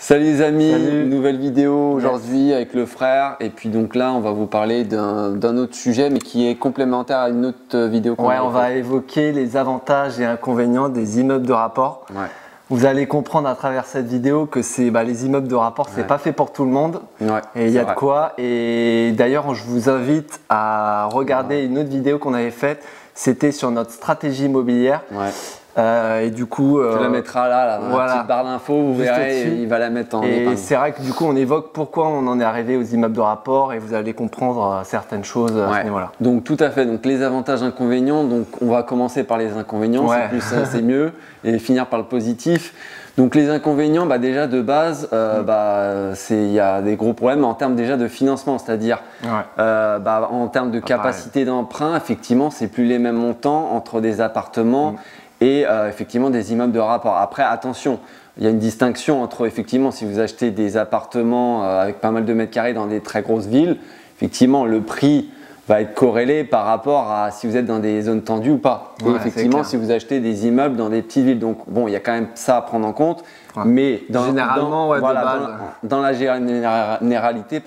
Salut les amis, Salut. nouvelle vidéo aujourd'hui avec le frère. Et puis donc là, on va vous parler d'un autre sujet, mais qui est complémentaire à une autre vidéo qu'on Ouais, avait on va faite. évoquer les avantages et inconvénients des immeubles de rapport. Ouais. Vous allez comprendre à travers cette vidéo que les immeubles de rapport, c'est Ouais. pas fait pour tout le monde. Ouais, Et il y a c'est de vrai. quoi. Et d'ailleurs, je vous invite à regarder une autre vidéo qu'on avait faite. C'était sur notre stratégie immobilière. Ouais. Et du coup, Tu la mettras là, dans la voilà. petite barre d'infos, vous Juste verrez, au-dessus. il va la mettre en et épingle. c'est vrai que du coup, on évoque pourquoi on en est arrivé aux immeubles de rapport et vous allez comprendre certaines choses à Ouais. ce niveau-là. Donc tout à fait, donc les avantages, inconvénients, donc on va commencer par les inconvénients, Ouais. c'est plus c'est mieux, et finir par le positif. Donc les inconvénients, déjà de base, il y a des gros problèmes en termes déjà de financement, c'est-à-dire Ouais. en termes de capacité d'emprunt, effectivement, c'est plus les mêmes montants entre des appartements et effectivement des immeubles de rapport. Après, attention, il y a une distinction entre effectivement si vous achetez des appartements avec pas mal de mètres carrés dans des très grosses villes, effectivement le prix va être corrélé par rapport à si vous êtes dans des zones tendues ou pas. Et Ouais, effectivement, c'est si vous achetez des immeubles dans des petites villes, donc bon, il y a quand même ça à prendre en compte. Ouais. Mais Généralement, de base. dans la généralité,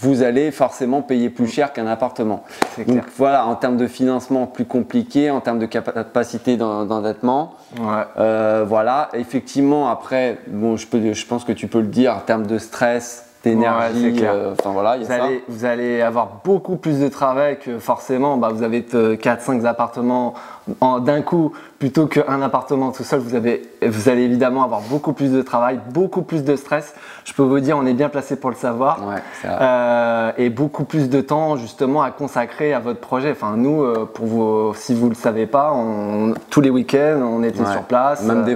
vous allez forcément payer plus cher qu'un appartement. C'est Donc clair. voilà, en termes de financement plus compliqué, en termes de capacité d'endettement. Ouais. Voilà, effectivement, après, bon, je pense que tu peux le dire, en termes de stress, Ouais, d'énergie, c'est clair. enfin voilà, il y a ça. Vous allez avoir beaucoup plus de travail que forcément, vous avez 4-5 appartements d'un coup, plutôt qu'un appartement tout seul, vous allez évidemment avoir beaucoup plus de travail, beaucoup plus de stress. Je peux vous dire, on est bien placé pour le savoir. Ouais, c'est vrai. Et beaucoup plus de temps justement à consacrer à votre projet. Enfin, nous, si vous ne le savez pas, tous les week-ends, on était Ouais. sur place. Même des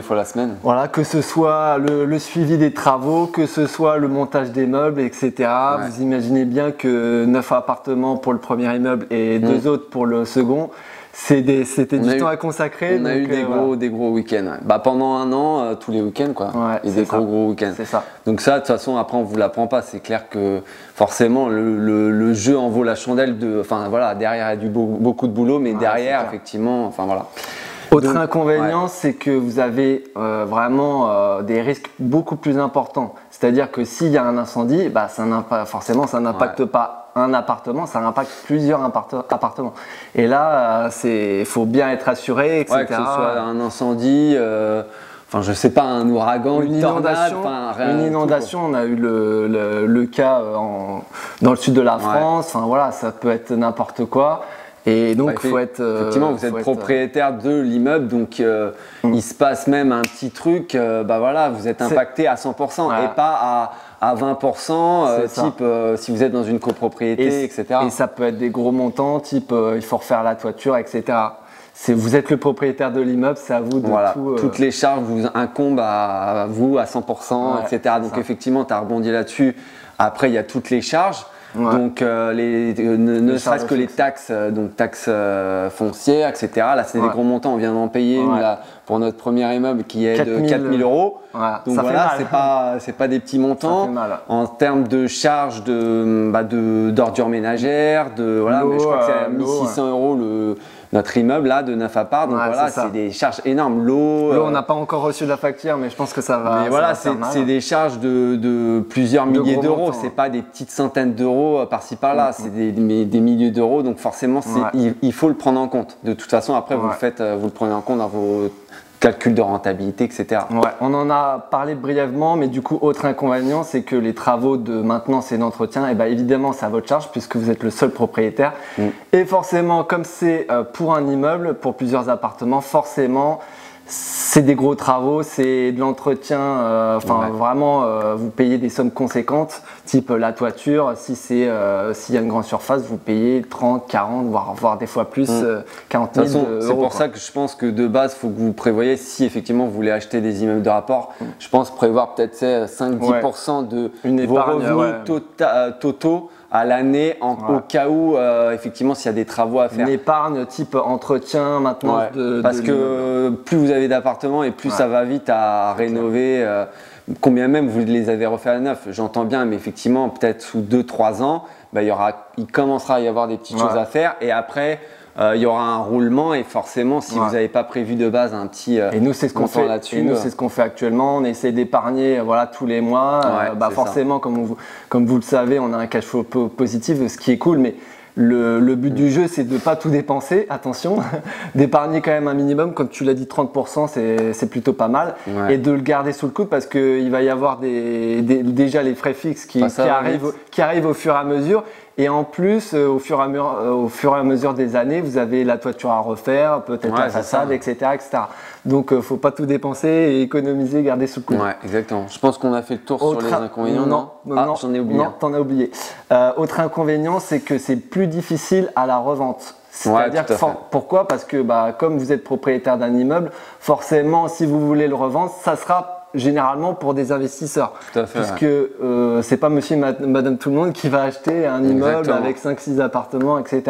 fois la semaine. Voilà, que ce soit le suivi des travaux, que ce soit le montage des meubles, etc. Ouais. Vous imaginez bien que 9 appartements pour le premier immeuble et 2 autres pour le second, c'était du temps à consacrer. On a eu des gros week-ends. Ouais. Pendant un an, tous les week-ends, quoi. Ouais, et c'est des ça. gros week-ends. C'est ça. Donc ça, de toute façon, après, on vous l'apprend pas. C'est clair que forcément, le jeu en vaut la chandelle. Enfin voilà, derrière, il y a beaucoup de boulot, mais Ouais, derrière, c'est clair. effectivement, enfin voilà. Autre Donc, inconvénient, ouais. c'est que vous avez vraiment des risques beaucoup plus importants. C'est-à-dire que s'il y a un incendie, forcément, ça n'impacte pas un appartement, ça impacte plusieurs appartements. Et là, il faut bien être assuré, etc. Ouais, que ce soit un incendie, enfin je sais pas, un ouragan, une tornade, une inondation, on a eu le cas dans le sud de la France. Enfin voilà, ça peut être n'importe quoi. Et donc, faut être. Effectivement, vous êtes propriétaire de l'immeuble, donc il se passe même un petit truc, vous êtes impacté à 100% Voilà. et pas à 20%, type si vous êtes dans une copropriété, etc. Et ça peut être des gros montants, type il faut refaire la toiture, etc. Vous êtes le propriétaire de l'immeuble, c'est à vous de tout. Toutes les charges vous incombent à vous à 100%, etc. Donc effectivement, tu as rebondi là-dessus. Après, il y a toutes les charges. Ouais. Donc ne serait-ce que les taxes, taxes foncières, etc. Là, c'est des gros montants. On vient d'en payer une là, pour notre premier immeuble qui est de 4 000 euros. Voilà. Donc ça voilà, fait mal. c'est pas des petits montants. Ça fait mal. En termes de charges d'ordures ménagères, mais je crois que c'est à 1600 euros notre immeuble là de 9 apparts. Donc voilà, c'est des charges énormes. L'eau, on n'a pas encore reçu la facture, mais je pense que ça va. Mais voilà, c'est des charges de plusieurs milliers d'euros. C'est pas des petites centaines d'euros par-ci par-là. C'est des milliers d'euros. Donc forcément, il faut le prendre en compte. De toute façon, après, vous le prenez en compte dans vos calculs de rentabilité, etc. Ouais, on en a parlé brièvement, mais du coup, autre inconvénient, c'est que les travaux de maintenance et d'entretien, évidemment, c'est à votre charge puisque vous êtes le seul propriétaire. Et forcément, comme c'est pour un immeuble, pour plusieurs appartements, forcément, c'est des gros travaux, c'est de l'entretien, vraiment, vous payez des sommes conséquentes, type la toiture, s'il y a une grande surface, vous payez 30, 40, voire des fois plus, 40 000 euros. C'est pour ça que je pense que de base, il faut que vous prévoyez, si effectivement vous voulez acheter des immeubles de rapport, je pense prévoir peut-être 5-10% de vos revenus totaux à l'année au cas où effectivement s'il y a des travaux à faire. Une épargne type entretien, maintenance parce que plus vous avez d'appartements et plus ça va vite à rénover. Combien même vous les avez refaits à neuf, j'entends bien, mais effectivement peut-être sous 2-3 ans, il commencera à y avoir des petites choses à faire et après il y aura un roulement et forcément, si vous n'avez pas prévu de base un petit et nous, c'est ce qu'on fait là-dessus. Et nous, c'est ce qu'on fait actuellement. On essaie d'épargner voilà, tous les mois. Forcément, comme vous le savez, on a un cash flow positif, ce qui est cool. Mais le but du jeu, c'est de ne pas tout dépenser, attention, d'épargner quand même un minimum, comme tu l'as dit, 30%, c'est plutôt pas mal, et de le garder sous le coude parce qu'il va y avoir déjà les frais fixes qui arrivent au fur et à mesure. Et en plus, au fur et à mesure des années, vous avez la toiture à refaire, peut-être la façade, etc., etc. Donc, il ne faut pas tout dépenser et économiser, garder sous le coude. Ouais, exactement. Je pense qu'on a fait le tour sur les inconvénients. Non, j'en ai oublié. Non, t'en as oublié. Autre inconvénient, c'est que c'est plus difficile à la revente. C'est-à-dire pourquoi? Parce que comme vous êtes propriétaire d'un immeuble, forcément, si vous voulez le revendre, ça sera généralement pour des investisseurs. Tout à fait, puisque c'est pas monsieur et madame tout le monde qui va acheter un immeuble avec 5-6 appartements, etc.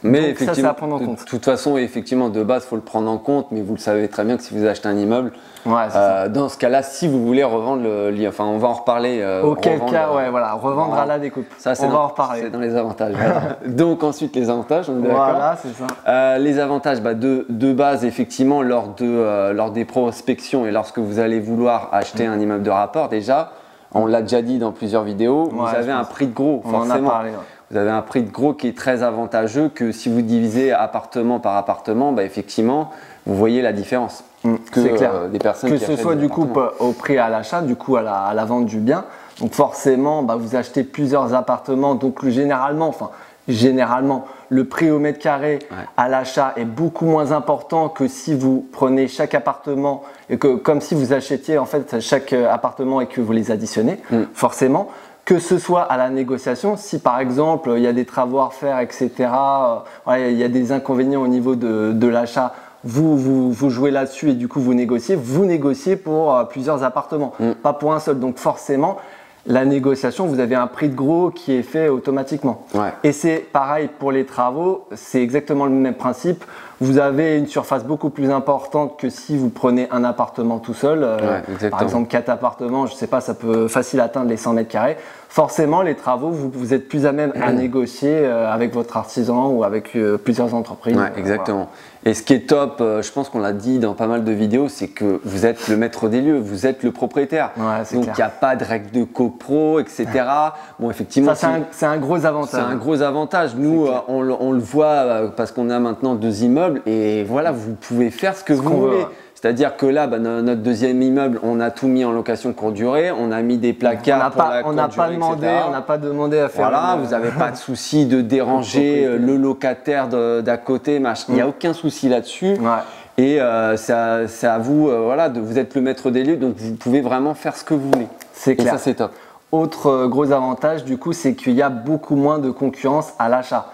Mais donc, effectivement, ça, c'est à prendre en compte. De toute façon, effectivement, de base, il faut le prendre en compte, mais vous le savez très bien que si vous achetez un immeuble, dans ce cas-là, si vous voulez revendre le lit, enfin, on va en reparler. Auquel cas, revendre à la découpe. Ça, on va en reparler. C'est dans les avantages. Donc ensuite, les avantages, on est d'accord. Voilà, c'est ça. Les avantages, de base, effectivement, lors des prospections et lorsque vous allez vouloir acheter un immeuble de rapport, déjà, on l'a déjà dit dans plusieurs vidéos, vous avez un prix de gros, forcément. On en a parlé, Vous avez un prix de gros qui est très avantageux que si vous divisez appartement par appartement, effectivement, vous voyez la différence. C'est clair. Des personnes que ce soit du coup au prix à l'achat, du coup à la vente du bien. Donc forcément, vous achetez plusieurs appartements. Donc généralement, le prix au mètre carré à l'achat est beaucoup moins important que si vous prenez chaque appartement et que comme si vous achetiez en fait chaque appartement et que vous les additionnez. Forcément. Que ce soit à la négociation, si par exemple il y a des travaux à refaire, etc., il y a des inconvénients au niveau de l'achat, vous jouez là-dessus et du coup vous négociez pour plusieurs appartements, pas pour un seul. Donc forcément, la négociation, vous avez un prix de gros qui est fait automatiquement. Et c'est pareil pour les travaux, c'est exactement le même principe. Vous avez une surface beaucoup plus importante que si vous prenez un appartement tout seul. Par exemple, 4 appartements, je ne sais pas, ça peut facile atteindre les 100 mètres carrés. Forcément, les travaux, vous êtes plus à même à négocier avec votre artisan ou avec plusieurs entreprises. Exactement. Et ce qui est top, je pense qu'on l'a dit dans pas mal de vidéos, c'est que vous êtes le maître des lieux, vous êtes le propriétaire. Donc il n'y a pas de règles de copro, etc. Bon, effectivement, c'est un gros avantage. C'est un gros avantage. Nous, on le voit parce qu'on a maintenant 2 immeubles et voilà, vous pouvez faire ce que vous voulez. C'est-à-dire que là, notre deuxième immeuble, on a tout mis en location courte durée, on a mis des placards pour la courte durée, on n'a pas demandé à faire. Voilà, vous n'avez pas de souci de déranger le locataire d'à côté, il n'y a aucun souci là-dessus. Et c'est à vous, vous êtes le maître des lieux, donc vous pouvez vraiment faire ce que vous voulez. C'est clair. Et ça, c'est top. Autre gros avantage, du coup, c'est qu'il y a beaucoup moins de concurrence à l'achat.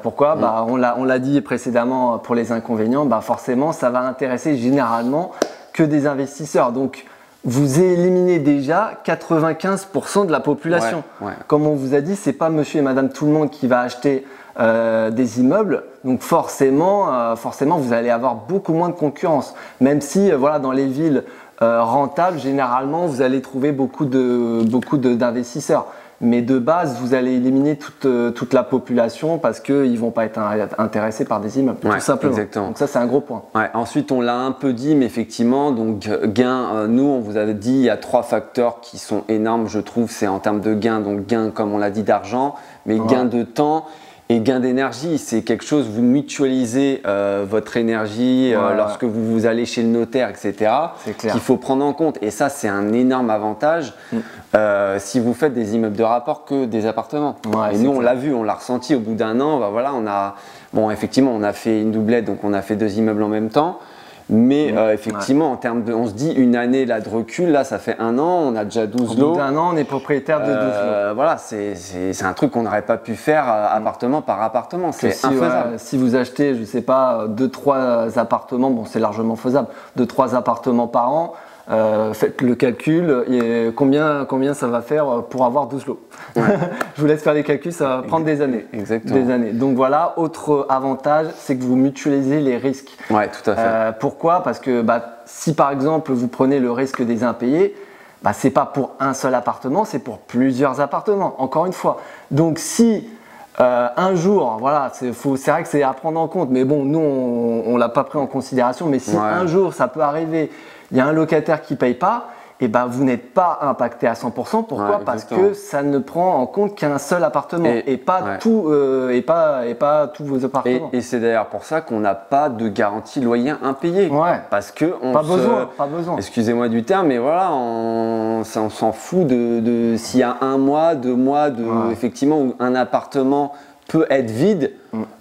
Pourquoi on l'a dit précédemment pour les inconvénients, forcément ça va intéresser généralement que des investisseurs. Donc vous éliminez déjà 95% de la population. Comme on vous a dit, c'est pas monsieur et madame tout le monde qui va acheter des immeubles. Donc forcément, vous allez avoir beaucoup moins de concurrence. Même si dans les villes rentables, généralement vous allez trouver beaucoup d'investisseurs. Mais de base, vous allez éliminer toute la population parce qu'ils ne vont pas être intéressés par des immeubles, tout simplement. Exactement. Donc ça, c'est un gros point. Ensuite, on l'a un peu dit, mais effectivement, donc gain, nous, on vous avait dit, il y a 3 facteurs qui sont énormes, je trouve, c'est en termes de gain. Donc gain, comme on l'a dit, d'argent, mais gain de temps. Et gain d'énergie, c'est quelque chose, vous mutualisez votre énergie lorsque vous allez chez le notaire, etc. qu'il faut prendre en compte. Et ça, c'est un énorme avantage si vous faites des immeubles de rapport que des appartements. Et nous, on l'a vu, on l'a ressenti au bout d'un an. Effectivement, on a fait une doublette, donc on a fait 2 immeubles en même temps. Mais effectivement, en termes de, on se dit une année là de recul, là ça fait 1 an, on a déjà 12 lots. Au bout d'1 an, on est propriétaire de 12 lots. Voilà, c'est un truc qu'on n'aurait pas pu faire appartement par appartement, c'est infaisable. Si vous achetez, je ne sais pas, 2-3 appartements, bon c'est largement faisable, 2-3 appartements par an, faites le calcul, et combien ça va faire pour avoir 12 lots. Je vous laisse faire les calculs, ça va prendre des années. Exactement. Des années. Donc voilà, autre avantage, c'est que vous mutualisez les risques. Ouais, tout à fait. Pourquoi? Parce que si par exemple vous prenez le risque des impayés, ce n'est pas pour un seul appartement, c'est pour plusieurs appartements, encore une fois. Donc si Un jour, voilà, c'est vrai que c'est à prendre en compte, mais bon, nous, on ne l'a pas pris en considération. Mais si un jour, ça peut arriver, il y a un locataire qui ne paye pas, et ben, vous n'êtes pas impacté à 100%. Pourquoi? Parce que ça ne prend en compte qu'un seul appartement et pas tous vos appartements. Et c'est d'ailleurs pour ça qu'on n'a pas de garantie loyer impayé. Parce que pas besoin. Excusez-moi du terme, mais voilà, on s'en fout de s'il y a 1 mois, 2 mois, effectivement, où un appartement peut être vide,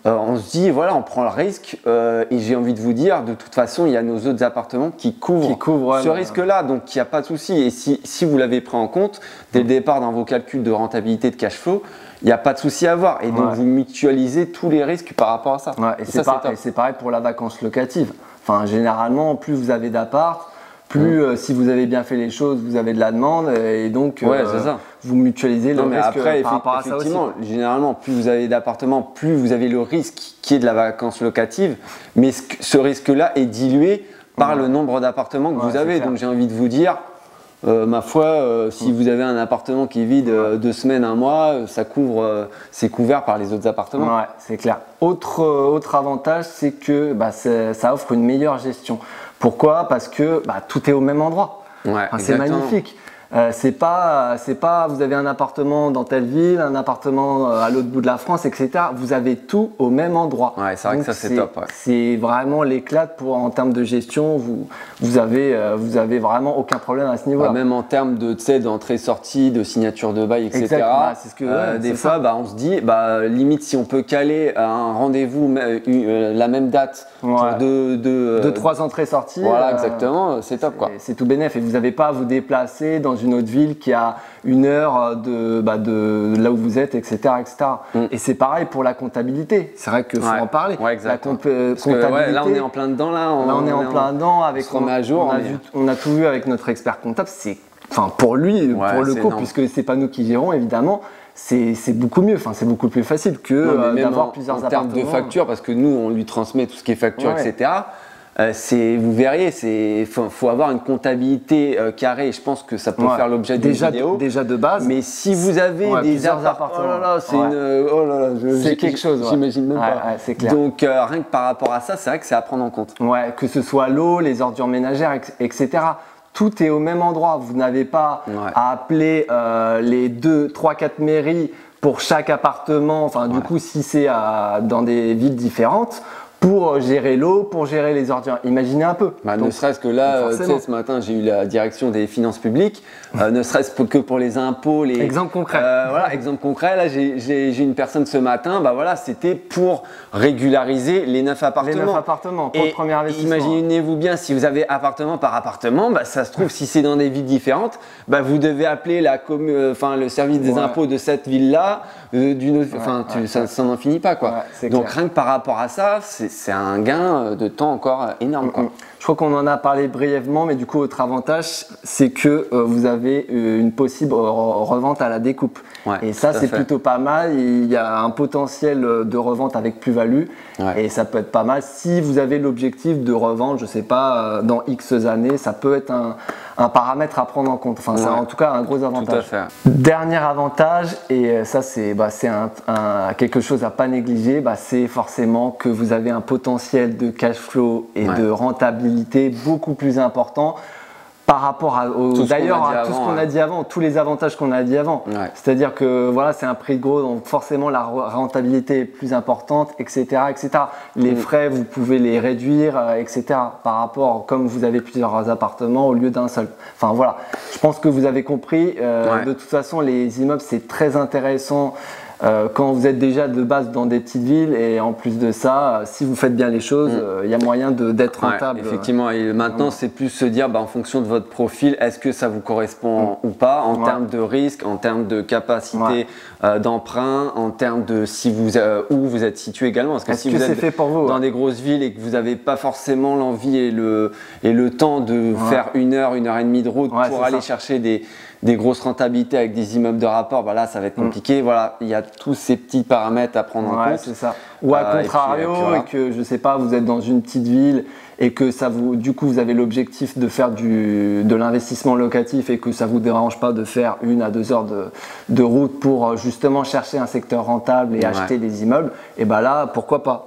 on se dit voilà, on prend le risque et j'ai envie de vous dire, de toute façon il y a nos autres appartements qui couvrent ce risque-là, donc il n'y a pas de souci. Et si vous l'avez pris en compte dès le départ dans vos calculs de rentabilité de cash flow, il n'y a pas de souci à avoir. Et donc vous mutualisez tous les risques par rapport à ça. Et c'est pareil pour la vacance locative. Enfin, généralement, plus vous avez d'appart, plus si vous avez bien fait les choses, vous avez de la demande et donc vous mutualisez le risque par rapport à ça aussi. Généralement, plus vous avez d'appartements, plus vous avez le risque qui est de la vacance locative, mais ce risque-là est dilué par le nombre d'appartements que vous avez. Donc j'ai envie de vous dire, ma foi, si vous avez un appartement qui est vide 2 semaines, 1 mois, c'est couvert par les autres appartements. Ouais, c'est clair. Autre avantage, c'est que ça offre une meilleure gestion. Pourquoi? Parce que tout est au même endroit. C'est magnifique. C'est pas vous avez un appartement dans telle ville, un appartement à l'autre bout de la France, etc. Vous avez tout au même endroit. C'est vrai que ça c'est top. C'est vraiment l'éclat en termes de gestion. Vous avez vraiment aucun problème à ce niveau-là. Même en termes d'entrée-sortie, de signature de bail, etc. Des fois, on se dit, limite si on peut caler un rendez-vous la même date pour 2-3 entrées-sorties. Voilà, exactement, c'est top quoi. C'est tout bénef et vous n'avez pas à vous déplacer dans une autre ville qui a 1 heure de là où vous êtes, etc. Et c'est pareil pour la comptabilité. C'est vrai qu'il faut en parler. La comptabilité. Là, on est en plein dedans. On est en plein dedans. On se remet à jour. On a tout vu avec notre expert comptable. Pour lui, pour le coup, puisque c'est pas nous qui gérons, évidemment. C'est beaucoup mieux, c'est beaucoup plus facile que d'avoir plusieurs appartements. En termes de facture, parce que nous, on lui transmet tout ce qui est facture, etc. Vous verriez, faut avoir une comptabilité carrée. Je pense que ça peut faire l'objet d'une vidéo. Déjà de base. Mais si vous avez des appartements, c'est quelque chose. J'imagine même pas. C'est clair. Donc rien que par rapport à ça, c'est vrai que c'est à prendre en compte. Que ce soit l'eau, les ordures ménagères, etc. Tout est au même endroit. Vous n'avez pas à appeler les 2, 3, 4 mairies pour chaque appartement. Du coup, si c'est dans des villes différentes, pour gérer l'eau, pour gérer les ordures. Imaginez un peu. Ne serait-ce que là, ce matin, j'ai eu la direction des finances publiques, ne serait-ce que pour les impôts. Exemple concret. Exemple concret. Là, j'ai une personne ce matin, c'était pour régulariser les 9 appartements. Les 9 appartements, pour le premier investissement. Imaginez-vous bien, si vous avez appartement par appartement, ça se trouve, si c'est dans des villes différentes, vous devez appeler le service des impôts de cette ville-là, d'une autre. Ça n'en finit pas, quoi. Donc, rien que par rapport à ça, c'est un gain de temps encore énorme. Je crois qu'on en a parlé brièvement, mais du coup, autre avantage, c'est que vous avez une possible revente à la découpe. Et ça, c'est plutôt pas mal. Il y a un potentiel de revente avec plus-value. Et ça peut être pas mal si vous avez l'objectif de revendre, je sais pas, dans X années. Ça peut être un paramètre à prendre en compte. C'est en tout cas un gros avantage. Tout à fait. Dernier avantage, et ça c'est quelque chose à pas négliger, c'est forcément que vous avez un potentiel de cash flow et de rentabilité beaucoup plus important par rapport à tout ce qu'on a dit avant, tous les avantages qu'on a dit avant. C'est-à-dire que c'est un prix de gros, donc forcément la rentabilité est plus importante, etc. Les frais, vous pouvez les réduire, etc. par rapport, comme vous avez plusieurs appartements au lieu d'un seul. Je pense que vous avez compris. De toute façon, les immeubles, c'est très intéressant. Quand vous êtes déjà de base dans des petites villes et en plus de ça, si vous faites bien les choses, il y a moyen d'être rentable. Effectivement, et maintenant c'est plus se dire en fonction de votre profil, est-ce que ça vous correspond ou pas en termes de risque, en termes de capacité d'emprunt, en termes de où vous êtes situé également. Parce que si vous êtes fait pour vous, dans des grosses villes et que vous n'avez pas forcément l'envie et le temps de faire 1 heure, 1 heure et demie de route pour aller chercher des grosses rentabilités avec des immeubles de rapport, là ça va être compliqué. Il y a tous ces petits paramètres à prendre en compte. C'est ça. Ou à contrario, et que je sais pas, vous êtes dans une petite ville et que du coup vous avez l'objectif de faire de l'investissement locatif et que ça vous dérange pas de faire 1 à 2 heures de route pour justement chercher un secteur rentable et acheter des immeubles, et ben là pourquoi pas,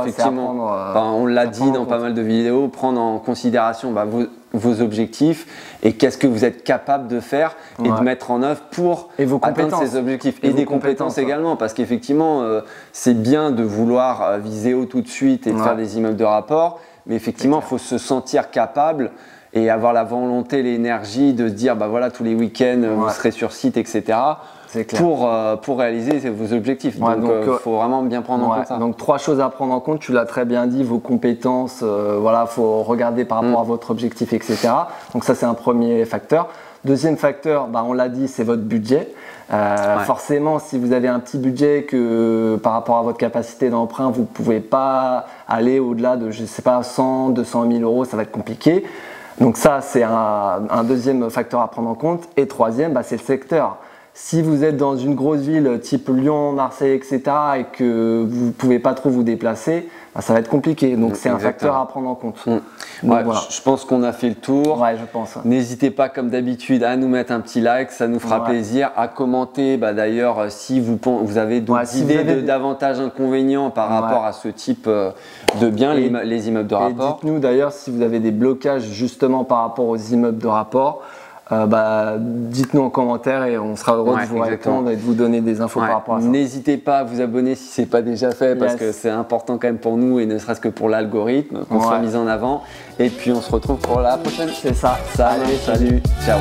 effectivement. On l'a dit dans pas mal de vidéos, prendre en considération vos objectifs et qu'est-ce que vous êtes capable de faire et de mettre en œuvre pour atteindre ces objectifs et des compétences également, parce qu'effectivement c'est bien de vouloir viser haut tout de suite et de faire des immeubles de rapport, mais effectivement il faut se sentir capable et avoir la volonté, l'énergie de se dire voilà, tous les week-ends vous serez sur site, etc. Pour réaliser vos objectifs. Donc il faut vraiment bien prendre en compte ça. Donc 3 choses à prendre en compte, tu l'as très bien dit, vos compétences, faut regarder par rapport à votre objectif, etc. Donc ça c'est un premier facteur. Deuxième facteur, on l'a dit, c'est votre budget. Forcément, si vous avez un petit budget que par rapport à votre capacité d'emprunt, vous ne pouvez pas aller au-delà de, je sais pas, 100, 200 000 euros, ça va être compliqué. Donc ça, c'est un deuxième facteur à prendre en compte. Et troisième, c'est le secteur. Si vous êtes dans une grosse ville type Lyon, Marseille, etc. et que vous ne pouvez pas trop vous déplacer, ça va être compliqué. Donc c'est un facteur à prendre en compte. Je pense qu'on a fait le tour. Je pense. N'hésitez pas comme d'habitude à nous mettre un petit like, ça nous fera plaisir. À commenter d'ailleurs si vous avez d'autres idées d'avantages, inconvénients par rapport à ce type de biens, les immeubles de rapport. Dites-nous d'ailleurs si vous avez des blocages justement par rapport aux immeubles de rapport. Dites-nous en commentaire et on sera heureux de vous répondre et de vous donner des infos par rapport à ça. N'hésitez pas à vous abonner si ce n'est pas déjà fait, parce que c'est important quand même pour nous et ne serait-ce que pour l'algorithme, qu'on soit mis en avant. Et puis on se retrouve pour la prochaine. C'est ça. Salut. Ciao.